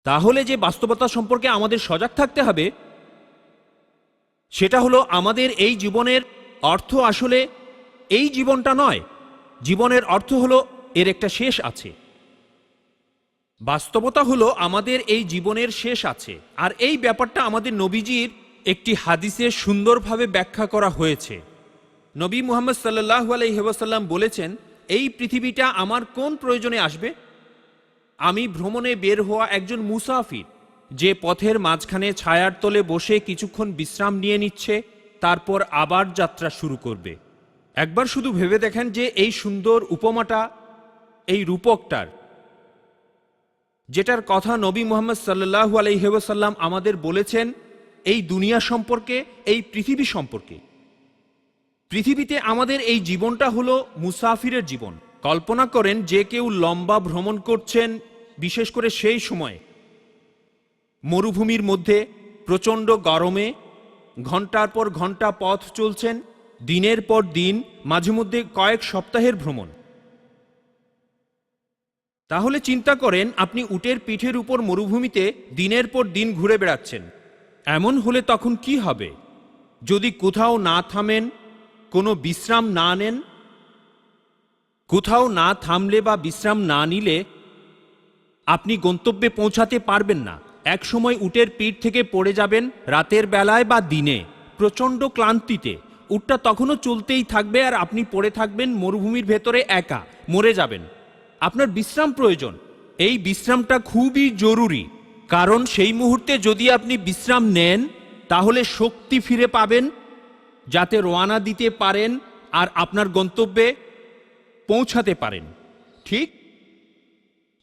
তাহলে যে বাস্তবতা সম্পর্কে আমাদের সজাগ থাকতে হবে সেটা হলো আমাদের এই জীবনের অর্থ আসলে এই জীবনটা নয়। জীবনের অর্থ হলো এর একটা শেষ আছে। বাস্তবতা হলো আমাদের এই জীবনের শেষ আছে। আর এই ব্যাপারটা আমাদের নবীজির একটি হাদিসে সুন্দরভাবে ব্যাখ্যা করা হয়েছে। নবী মুহাম্মদ সাল্লাল্লাহু আলাইহি ওয়াসাল্লাম বলেছেন, এই পৃথিবীটা আমার কোন প্রয়োজনে আসবে? আমি ভ্রমণে বের হওয়া একজন মুসাফির, যে পথের মাঝখানে ছায়ার তলে বসে কিছুক্ষণ বিশ্রাম নিয়ে নিচ্ছে, তারপর আবার যাত্রা শুরু করবে। একবার শুধু ভেবে দেখেন যে এই সুন্দর উপমাটা, এই রূপকটার, যেটার কথা নবী মুহাম্মদ সাল্লাল্লাহু আলাইহি ওয়াসাল্লাম আমাদের বলেছেন এই দুনিয়া সম্পর্কে, এই পৃথিবী সম্পর্কে। পৃথিবীতে আমাদের এই জীবনটা হলো মুসাফিরের জীবন। কল্পনা করেন যে কেউ লম্বা ভ্রমণ করছেন, বিশেষ করে সেই সময়ে মরুভূমির মধ্যে প্রচণ্ড গরমে ঘন্টার পর ঘন্টা পথ চলছেন, দিনের পর দিন, মাঝে মধ্যে কয়েক সপ্তাহের ভ্রমণ। তাহলে চিন্তা করেন আপনি উটের পিঠের উপর মরুভূমিতে দিনের পর দিন ঘুরে বেড়াচ্ছেন। এমন হলে তখন কি হবে যদি কোথাও না থামেন, কোনো বিশ্রাম না নেন? কোথাও না থামলে বা বিশ্রাম না নিলে আপনি গন্তব্যে পৌঁছাতে পারবেন না। এক সময় উটের পিঠ থেকে পড়ে যাবেন, রাতের বেলায় বা দিনে, প্রচণ্ড ক্লান্তিতে। উটটা তখনও চলতেই থাকবে আর আপনি পড়ে থাকবেন মরুভূমির ভেতরে একা, মরে যাবেন। আপনার বিশ্রাম প্রয়োজন। এই বিশ্রামটা খুবই জরুরি, কারণ সেই মুহূর্তে যদি আপনি বিশ্রাম নেন তাহলে শক্তি ফিরে পাবেন, যাতে রওনা দিতে পারেন আর আপনার গন্তব্যে পৌঁছাতে পারেন। ঠিক?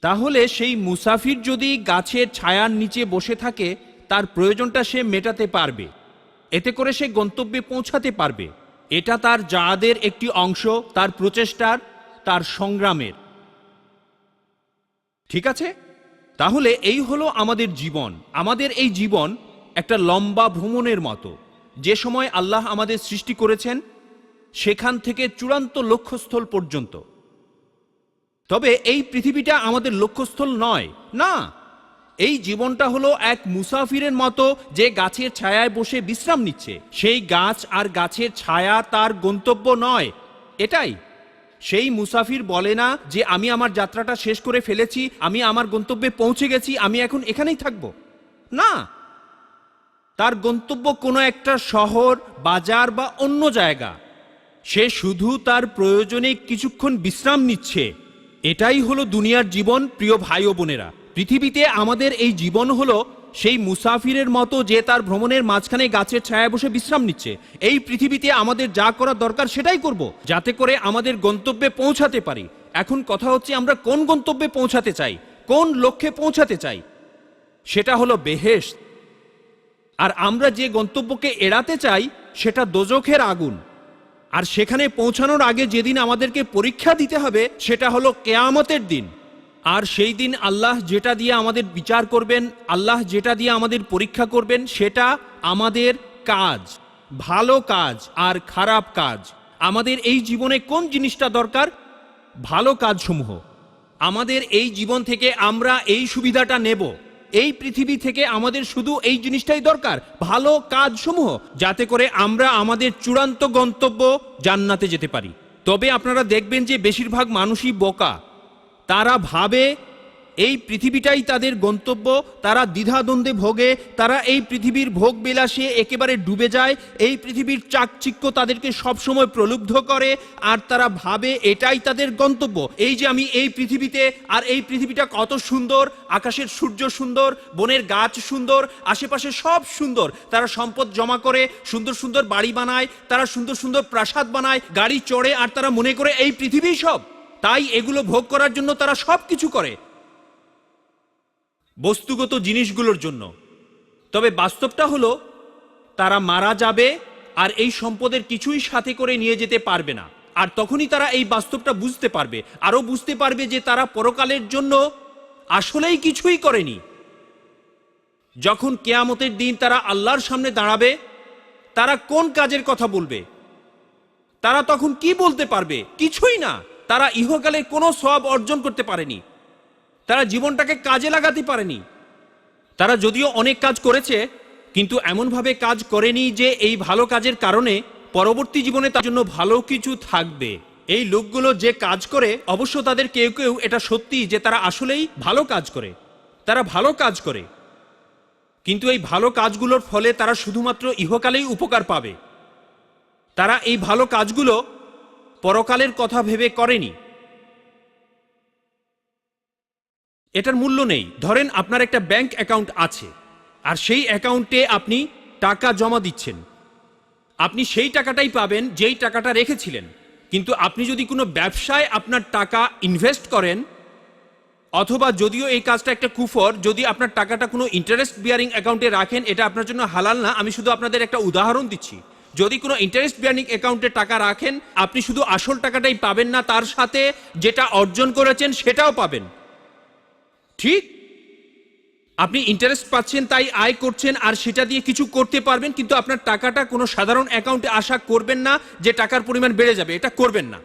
তাহলে সেই মুসাফির যদি গাছের ছায়ার নিচে বসে থাকে, তার প্রয়োজনটা সে মেটাতে পারবে, এতে করে সে গন্তব্যে পৌঁছাতে পারবে। এটা তার জাহাদের একটি অংশ, তার প্রচেষ্টার, তার সংগ্রামের। ঠিক আছে? তাহলে এই হলো আমাদের জীবন। আমাদের এই জীবন একটা লম্বা ভ্রমণের মতো। যে সময় আল্লাহ আমাদের সৃষ্টি করেছেন সেখান থেকে চূড়ান্ত লক্ষ্যস্থল পর্যন্ত। তবে এই পৃথিবীটা আমাদের লক্ষ্যস্থল নয়, না। এই জীবনটা হলো এক মুসাফিরের মতো, যে গাছের ছায়ায় বসে বিশ্রাম নিচ্ছে। সেই গাছ আর গাছের ছায়া তার গন্তব্য নয়। এটাই সেই মুসাফির বলে না যে আমি আমার যাত্রাটা শেষ করে ফেলেছি, আমি আমার গন্তব্যে পৌঁছে গেছি, আমি এখন এখানেই থাকব। না, তার গন্তব্য কোনো একটা শহর, বাজার বা অন্য জায়গা। সে শুধু তার প্রয়োজনে কিছুক্ষণ বিশ্রাম নিচ্ছে। এটাই হলো দুনিয়ার জীবন। প্রিয় ভাই ও বোনেরা, পৃথিবীতে আমাদের এই জীবন হলো সেই মুসাফিরের মতো, যে তার ভ্রমণের মাঝখানে গাছের ছায়ায় বসে বিশ্রাম নিচ্ছে। এই পৃথিবীতে আমাদের যা করা দরকার সেটাই করব, যাতে করে আমাদের গন্তব্যে পৌঁছাতে পারি। এখন কথা হচ্ছে আমরা কোন গন্তব্যে পৌঁছাতে চাই, কোন লক্ষ্যে পৌঁছাতে চাই। সেটা হলো বেহেশত। আর আমরা যে গন্তব্যকে এড়াতে চাই সেটা দোজখের আগুন। আর সেখানে পৌঁছানোর আগে যেদিন আমাদেরকে পরীক্ষা দিতে হবে সেটা হলো কিয়ামতের দিন। আর সেই দিন আল্লাহ যেটা দিয়ে আমাদের বিচার করবেন, আল্লাহ যেটা দিয়ে আমাদের পরীক্ষা করবেন, সেটা আমাদের কাজ, ভালো কাজ আর খারাপ কাজ। আমাদের এই জীবনে কোন জিনিসটা দরকার? ভালো কাজসমূহ। আমাদের এই জীবন থেকে আমরা এই সুবিধাটা নেব। এই পৃথিবী থেকে আমাদের শুধু এই জিনিসটাই দরকার, ভালো কাজসমূহ, যাতে করে আমরা আমাদের চূড়ান্ত গন্তব্য জান্নাতে যেতে পারি। তবে আপনারা দেখবেন যে বেশিরভাগ মানুষই বোকা। তারা ভাবে এই পৃথিবীটাই তাদের গন্তব্য, তারা দ্বিধাদ্বন্দ্বে ভোগে, তারা এই পৃথিবীর ভোগ বিলাসে একেবারে ডুবে যায়, এই পৃথিবীর চাকচিক্য তাদেরকে সবসময় প্রলুব্ধ করে, আর তারা ভাবে এটাই তাদের গন্তব্য। এই যে আমি এই পৃথিবীতে, আর এই পৃথিবীটা কত সুন্দর, আকাশের সূর্য সুন্দর, বনের গাছ সুন্দর, আশেপাশে সব সুন্দর, তারা সম্পদ জমা করে সুন্দর সুন্দর বাড়ি বানায়, তারা সুন্দর সুন্দর প্রাসাদ বানায়, গাড়ি চড়ে, আর তারা মনে করে এই পৃথিবী সব। তাই এগুলো ভোগ করার জন্য তারা সব কিছু করে, বস্তুগত জিনিসগুলোর জন্য। তবে বাস্তবটা হলো তারা মারা যাবে আর এই সম্পদের কিছুই সাথে করে নিয়ে যেতে পারবে না। আর তখনই তারা এই বাস্তবটা বুঝতে পারবে, আরও বুঝতে পারবে যে তারা পরকালের জন্য আসলেই কিছুই করেনি। যখন কেয়ামতের দিন তারা আল্লাহর সামনে দাঁড়াবে, তারা কোন কাজের কথা বলবে? তারা তখন কি বলতে পারবে? কিছুই না। তারা ইহকালে কোনো সওয়াব অর্জন করতে পারেনি, তারা জীবনটাকে কাজে লাগাতে পারেনি। তারা যদিও অনেক কাজ করেছে, কিন্তু এমনভাবে কাজ করেনি যে এই ভালো কাজের কারণে পরবর্তী জীবনে তার জন্য ভালো কিছু থাকবে। এই লোকগুলো যে কাজ করে, অবশ্য তাদের কেউ কেউ এটা সত্যি যে তারা আসলেই ভালো কাজ করে, তারা ভালো কাজ করে, কিন্তু এই ভালো কাজগুলোর ফলে তারা শুধুমাত্র ইহকালেই উপকার পাবে। তারা এই ভালো কাজগুলো পরকালের কথা ভেবে করেনি, এটার মূল্য নেই। ধরেন আপনার একটা ব্যাংক অ্যাকাউন্ট আছে, আর সেই অ্যাকাউন্টে আপনি টাকা জমা দিচ্ছেন, আপনি সেই টাকাটাই পাবেন যেই টাকাটা রেখেছিলেন। কিন্তু আপনি যদি কোনো ব্যবসায় আপনার টাকা ইনভেস্ট করেন, অথবা যদিও এই কাজটা একটা কুফর, যদি আপনার টাকাটা কোনো ইন্টারেস্ট বিয়ারিং অ্যাকাউন্টে রাখেন, এটা আপনার জন্য হালাল না। আমি শুধু আপনাদের একটা উদাহরণ দিচ্ছি। যদি কোনো ইন্টারেস্ট বিয়ারিং অ্যাকাউন্টে টাকা রাখেন, আপনি শুধু আসল টাকাটাই পাবেন না, তার সাথে যেটা অর্জন করেছেন সেটাও পাবেন। ঠিক, আপনি ইন্টারেস্ট পাচ্ছেন, তাই আয় করছেন, আর সেটা দিয়ে কিছু করতে পারবেন, কিন্তু আপনার টাকাটা কোনো সাধারণ অ্যাকাউন্টে আশা করবেন না যে টাকার পরিমাণ বেড়ে যাবে, এটা করবেন না।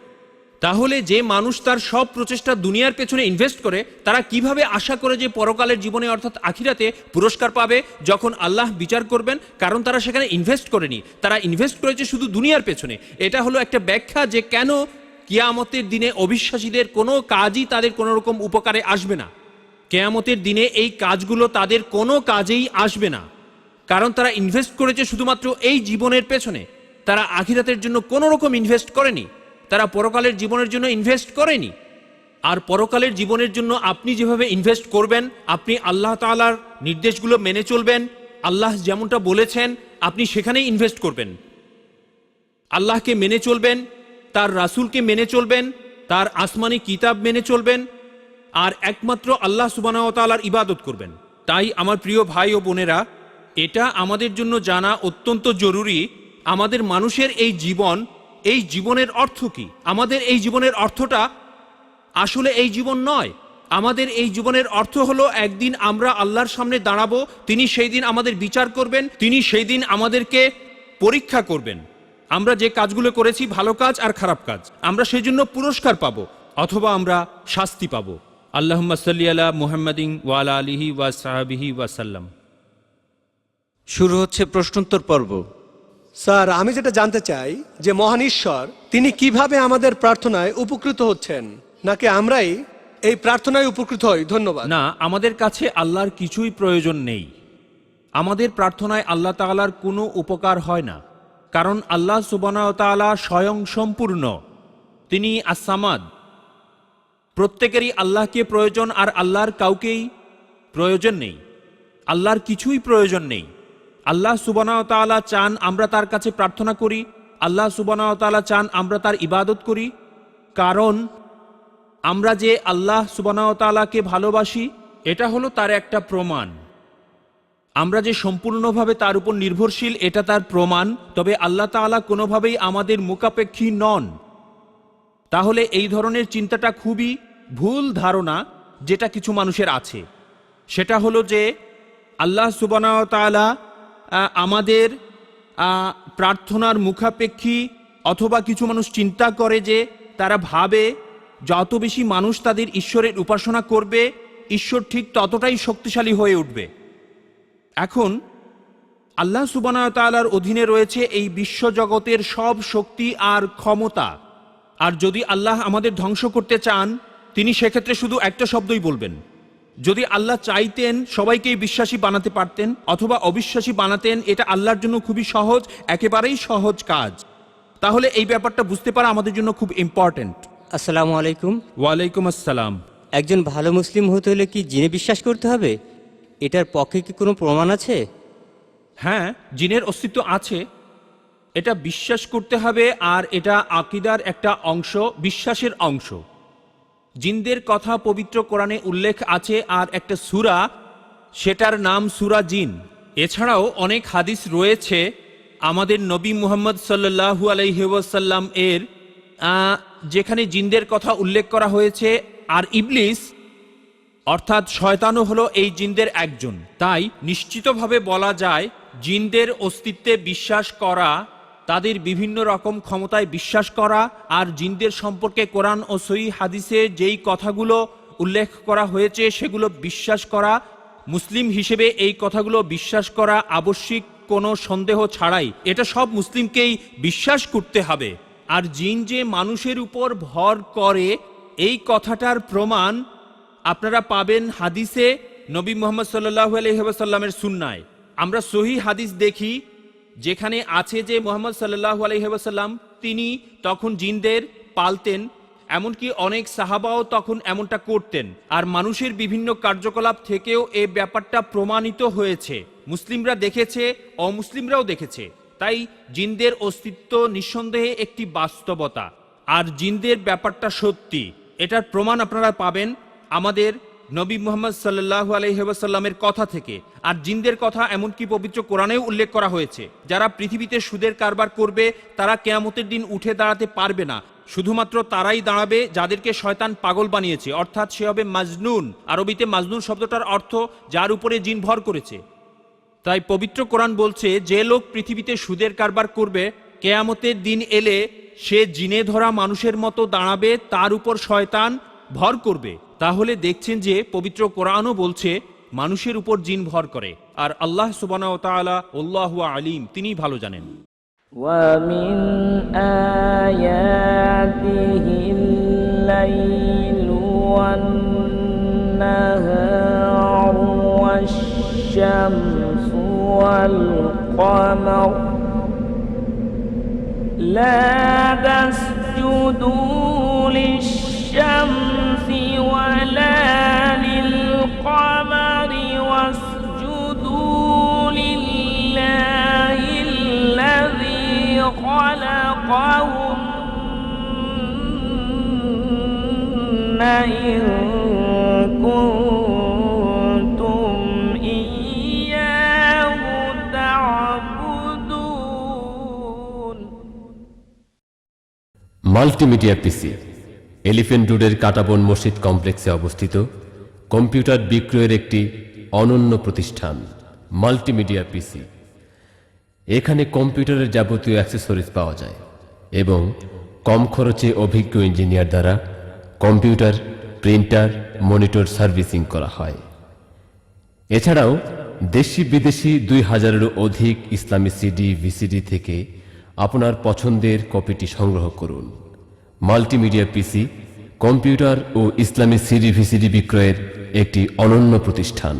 তাহলে যে মানুষ তার সব প্রচেষ্টা দুনিয়ার পেছনে ইনভেস্ট করে, তারা কিভাবে আশা করে যে পরকালের জীবনে অর্থাৎ আখিরাতে পুরস্কার পাবে যখন আল্লাহ বিচার করবেন? কারণ তারা সেখানে ইনভেস্ট করেনি, তারা ইনভেস্ট করেছে শুধু দুনিয়ার পেছনে। এটা হলো একটা ব্যাখ্যা যে কেন কিয়ামতের দিনে অবিশ্বাসীদের কোনো কাজই তাদের কোনো রকম উপকারে আসবে না। কিয়ামতের দিনে এই কাজগুলো তাদের কোনো কাজেই আসবে না, কারণ তারা ইনভেস্ট করেছে শুধুমাত্র এই জীবনের পেছনে। তারা আখিরাতের জন্য কোনো রকম ইনভেস্ট করেনি, তারা পরকালের জীবনের জন্য ইনভেস্ট করেনি। আর পরকালের জীবনের জন্য আপনি যেভাবে ইনভেস্ট করবেন, আপনি আল্লাহ তাআলার নির্দেশগুলো মেনে চলবেন, আল্লাহ যেমনটা বলেছেন আপনি সেখানেই ইনভেস্ট করবেন। আল্লাহকে মেনে চলবেন, তার রাসূলকে মেনে চলবেন, তার আসমানি কিতাব মেনে চলবেন, আর একমাত্র আল্লাহ সুবহানাহু ওয়া তাআলার ইবাদত করবেন। তাই আমার প্রিয় ভাই ও বোনেরা, এটা আমাদের জন্য জানা অত্যন্ত জরুরি। আমাদের মানুষের এই জীবন, এই জীবনের অর্থ কি? আমাদের এই জীবনের অর্থটা আসলে এই জীবন নয়। আমাদের এই জীবনের অর্থ হলো একদিন আমরা আল্লাহর সামনে দাঁড়াবো, তিনি সেই দিন আমাদের বিচার করবেন, তিনি সেই দিন আমাদেরকে পরীক্ষা করবেন। আমরা যে কাজগুলো করেছি, ভালো কাজ আর খারাপ কাজ, আমরা সেই জন্য পুরস্কার পাবো অথবা আমরা শাস্তি পাবো। আল্লাহুম্মা সাল্লি আলা মুহাম্মাদিন ওয়া আলা আলিহি ওয়া সাহবিহি ওয়া সাল্লাম। শুরু হচ্ছে প্রশ্নোত্তর পর্ব। স্যার, আমি যেটা জানতে চাই যে মহান ঈশ্বর তিনি কিভাবে আমাদের প্রার্থনায় উপকৃত হচ্ছেন, নাকি আমরাই এই প্রার্থনায় উপকৃত হই? ধন্যবাদ। না, আমাদের কাছে আল্লাহর কিছুই প্রয়োজন নেই। আমাদের প্রার্থনায় আল্লাহ তাআলার কোনো উপকার হয় না, কারণ আল্লাহ সুবহানাহু ওয়া তাআলা স্বয়ং সম্পূর্ণ, তিনি আস-সামাদ। প্রত্যেকেরই আল্লাহকে প্রয়োজন, আর আল্লাহর কাউকেই প্রয়োজন নেই, আল্লাহর কিছুই প্রয়োজন নেই। আল্লাহ সুবহানাহু ওয়া তাআলা চান আমরা তার কাছে প্রার্থনা করি, আল্লাহ সুবহানাহু ওয়া তাআলা চান আমরা তার ইবাদত করি, কারণ আমরা যে আল্লাহ সুবহানাহু ওয়া তাআলাকে ভালোবাসি এটা হলো তার একটা প্রমাণ। আমরা যে সম্পূর্ণভাবে তার উপর নির্ভরশীল এটা তার প্রমাণ। তবে আল্লাহ তাআলা কোনোভাবেই আমাদের মুখাপেক্ষী নন। তাহলে এই ধরনের চিন্তাটা খুবই ভুল ধারণা যেটা কিছু মানুষের আছে। সেটা হলো যে আল্লাহ সুবহানাহু ওয়া তাআলা আমাদের প্রার্থনার মুখাপেক্ষী, অথবা কিছু মানুষ চিন্তা করে যে তারা ভাবে যত বেশি মানুষ তাদের ঈশ্বরের উপাসনা করবে, ঈশ্বর ঠিক ততটাই শক্তিশালী হয়ে উঠবে। এখন আল্লাহ সুবহানাহু ওয়া তাআলার অধীনে রয়েছে এই বিশ্বজগতের সব শক্তি আর ক্ষমতা। আর যদি আল্লাহ আমাদের ধ্বংস করতে চান, তিনি সেক্ষেত্রে শুধু একটা শব্দই বলবেন, যদি আল্লাহ চাইতেন সবাইকেই বিশ্বাসী বানাতে পারতেন অথবা অবিশ্বাসী বানাতেন, এটা আল্লাহর জন্য খুবই সহজ, একেবারেই সহজ কাজ। তাহলে এই ব্যাপারটা বুঝতে পারা আমাদের জন্য খুব ইম্পর্ট্যান্ট। আসসালামু আলাইকুম। ওয়ালাইকুম আসসালাম। একজন ভালো মুসলিম হতে হলে কি জিনে বিশ্বাস করতে হবে? এটার পক্ষে কি কোনো প্রমাণ আছে? হ্যাঁ, জিনের অস্তিত্ব আছে, এটা বিশ্বাস করতে হবে, আর এটা আকীদার একটা অংশ, বিশ্বাসের অংশ। জিনদের কথা পবিত্র কোরআনে উল্লেখ আছে, আর একটা সূরা, সেটার নাম সূরা জিন। এছাড়াও অনেক হাদিস রয়েছে আমাদের নবী মুহাম্মদ সাল্লাল্লাহু আলাইহি ওয়াসাল্লাম এর, যেখানে জিনদের কথা উল্লেখ করা হয়েছে। আর ইবলিস অর্থাৎ শয়তানও হলো এই জিনদের একজন। তাই নিশ্চিতভাবে বলা যায় জিনদের অস্তিত্বে বিশ্বাস করা, তাদের বিভিন্ন রকম ক্ষমতায় বিশ্বাস করা, আর জিনদের সম্পর্কে কোরআন ও সহিহ হাদিসে যেই কথাগুলো উল্লেখ করা হয়েছে সেগুলো বিশ্বাস করা, মুসলিম হিসেবে এই কথাগুলো বিশ্বাস করা আবশ্যিক, কোনো সন্দেহ ছাড়াই। এটা সব মুসলিমকেই বিশ্বাস করতে হবে। আর জিন যে মানুষের উপর ভর করে এই কথাটার প্রমাণ আপনারা পাবেন হাদিসে, নবী মুহাম্মদ সাল্লাল্লাহু আলাইহি ওয়াসাল্লামের সুন্নায়। আমরা সহিহ হাদিস দেখি যেখানে আছে যে মুহাম্মদ সাল্লাল্লাহু আলাইহি ওয়াসাল্লাম তিনি তখন জিনদের পালতেন, এমনকি অনেক সাহাবাও তখন এমনটা করতেন। আর মানুষের বিভিন্ন কার্যকলাপ থেকেও এই ব্যাপারটা প্রমাণিত হয়েছে, মুসলিমরা দেখেছে, অমুসলিমরাও দেখেছে। তাই জিনদের অস্তিত্ব নিঃসন্দেহে একটি বাস্তবতা, আর জিনদের ব্যাপারটা সত্যি। এটার প্রমাণ আপনারা পাবেন আমাদের নবী মুহাম্মদ সাল্লাল্লাহু আলাইহি ওয়াসাল্লামের কথা থেকে। আর জিনদের কথা এমনকি পবিত্র কোরআনেও উল্লেখ করা হয়েছে, যারা পৃথিবীতে সুদের কারবার করবে তারা কিয়ামতের দিন উঠে দাঁড়াতে পারবে না। শুধুমাত্র তারাই দাঁড়াবে যাদেরকে শয়তান পাগল বানিয়েছে, অর্থাৎ সে হবে মাজনুন। আরবিতে মাজনুন শব্দটার অর্থ যার উপরে জিন ভর করেছে। তাই পবিত্র কোরআন বলছে যে লোক পৃথিবীতে সুদের কারবার করবে, কিয়ামতের দিন এলে সে জিনে ধরা মানুষের মতো দাঁড়াবে, তার উপর শয়তান ভর করবে। তাহলে দেখছেন যে পবিত্র কোরআনও বলছে মানুষের উপর জিন ভর করে। আর আল্লাহ সুবহানাহু ওয়া তাআলা আল্লাহু আলিম, তিনিই ভালো জানেন। ومن آياته الليل والنهار والشمس والقمر لا تسجدوا للشمس ولا للقمر واسجدوا لله الذي خلقهن إن كنتم إياه تعبدون। মাল্টিমিডিয়া পিসি এলিফ্যান্ট রোডের কাটাবন মসজিদ কমপ্লেক্সে অবস্থিত কম্পিউটার বিক্রয়ের একটি অনন্য প্রতিষ্ঠান মাল্টিমিডিয়া পিসি। এখানে কম্পিউটারের যাবতীয় অ্যাক্সেসরিজ পাওয়া যায় এবং কম খরচে অভিজ্ঞ ইঞ্জিনিয়ার দ্বারা কম্পিউটার, প্রিন্টার, মনিটর সার্ভিসিং করা হয়। এছাড়াও দেশি বিদেশি 2000-এরও অধিক ইসলামী সিডি, ভিসিডি থেকে আপনার পছন্দের কপিটি সংগ্রহ করুন। মাল্টিমিডিয়া পিসি কম্পিউটার ও ইসলামী সিডি, ভিসিডি বিক্রয়ের একটি অনন্য প্রতিষ্ঠান।